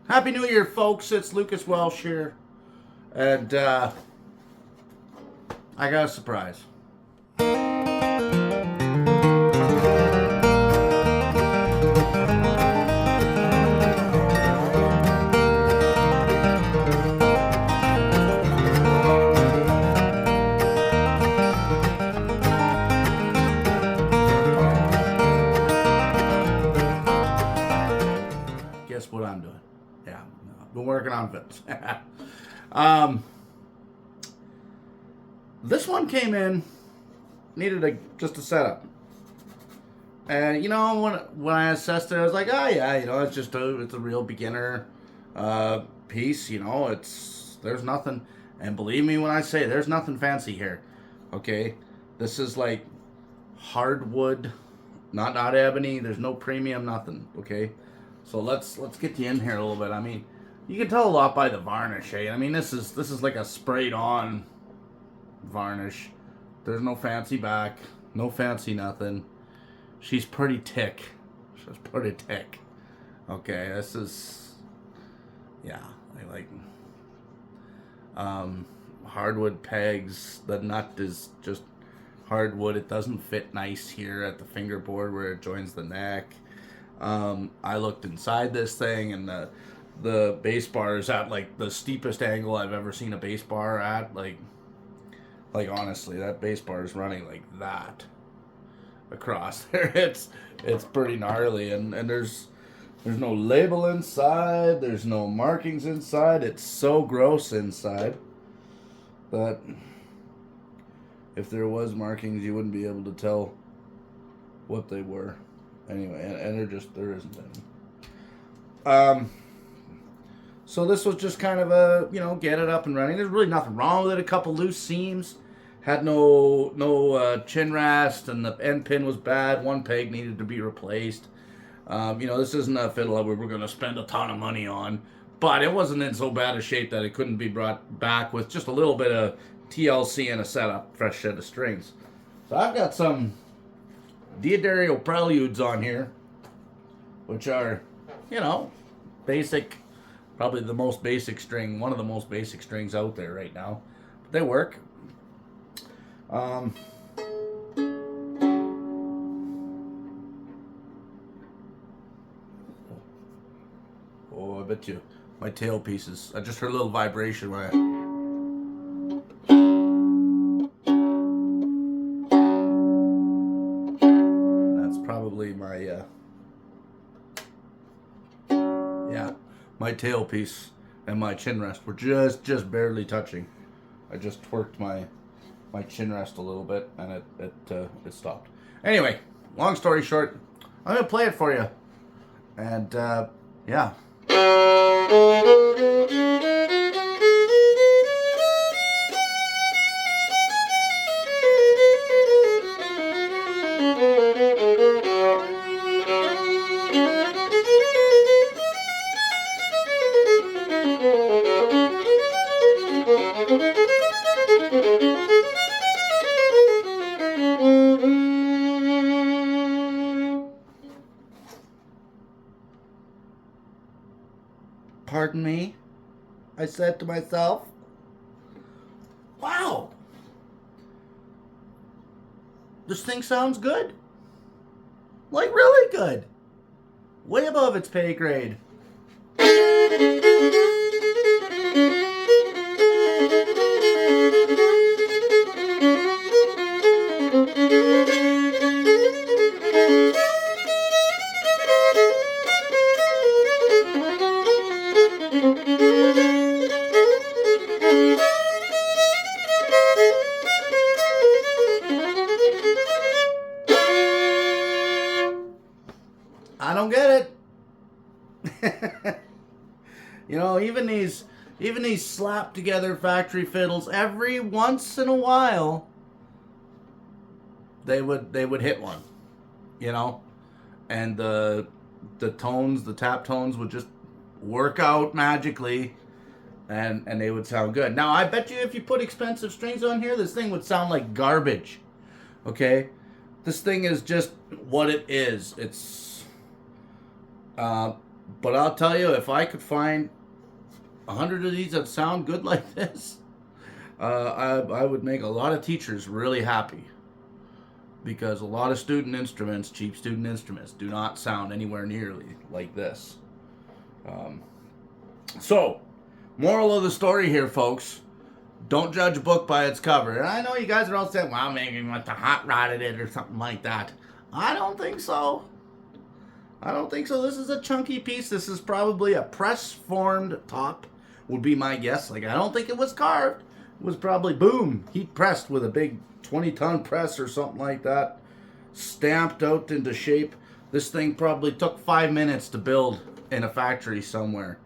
Happy New Year, folks. It's Lucas Welsh here. And I got a surprise. Guess what I'm doing? Yeah, I've been working on fiddles. um, this one came in, needed just a setup. And when I assessed it, I was like, oh yeah, it's a real beginner piece. There's nothing. And believe me when I say there's nothing fancy here. Okay, this is like hardwood, not ebony. There's no premium, nothing. Okay, so let's get you in here a little bit. I mean, you can tell a lot by the varnish. Eh? I mean, this is like a sprayed on varnish. There's no fancy back, no fancy nothing. She's pretty thick. She's pretty thick. Okay, this is, yeah, hardwood pegs. The nut is just hardwood. It doesn't fit nice here at the fingerboard where it joins the neck. I looked inside this thing, and the bass bar is at like the steepest angle I've ever seen a bass bar at. Like honestly, that bass bar is running like that across there. It's pretty gnarly, and there's no label inside. There's no markings inside. It's so gross inside that if there was markings, you wouldn't be able to tell what they were. Anyway, and there isn't any. So this was just kind of a, get it up and running. There's really nothing wrong with it. A couple loose seams. Had no chin rest, and the end pin was bad. One peg needed to be replaced. This isn't a fiddle that we were going to spend a ton of money on, but it wasn't in so bad a shape that it couldn't be brought back with just a little bit of TLC and a setup, fresh set of strings. So I've got some Diodario Preludes on here, which are, basic, probably the most basic string, one of the most basic strings out there right now. But they work. Oh, I bet you my tailpieces. I just heard a little vibration when That's probably my my tailpiece and my chin rest were just barely touching. I just twerked my chin rest a little bit, and it stopped. Anyway, long story short, I'm gonna play it for you, and yeah. Pardon me, I said to myself. Wow, this thing sounds good. Like, really good. Way above its pay grade. I don't get it. Even these slap together factory fiddles, every once in a while they would hit one, and the tones, the tap tones would just work out magically, and they would sound good. Now I bet you if you put expensive strings on here, this thing would sound like garbage. Okay, this thing is just what it is. It's But I'll tell you, if I could find 100 of these that sound good like this, I would make a lot of teachers really happy, because a lot of student instruments, cheap student instruments, do not sound anywhere nearly like this. Um, so, moral of the story here, folks: don't judge a book by its cover. And I know you guys are all saying, "Well, maybe you must have hot rodded it or something like that." I don't think so. I don't think so. This is a chunky piece. This is probably a press-formed top, would be my guess. Like, I don't think it was carved. It was probably, boom, heat pressed with a big 20-ton press or something like that. Stamped out into shape. This thing probably took 5 minutes to build in a factory somewhere.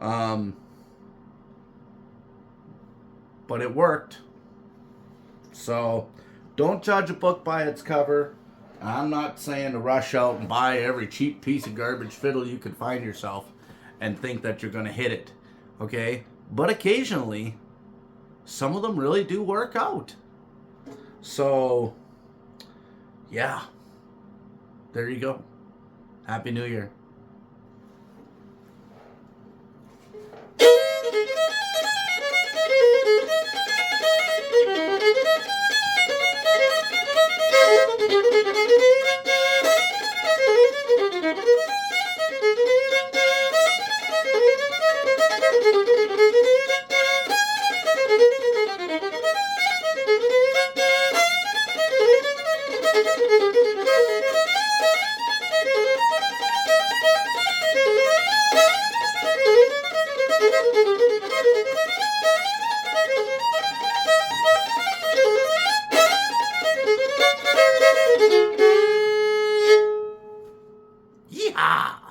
But it worked. So, don't judge a book by its cover. I'm not saying to rush out and buy every cheap piece of garbage fiddle you can find yourself and think that you're going to hit it. Okay? But occasionally, some of them really do work out. So, yeah. There you go. Happy New Year. Yeehaw!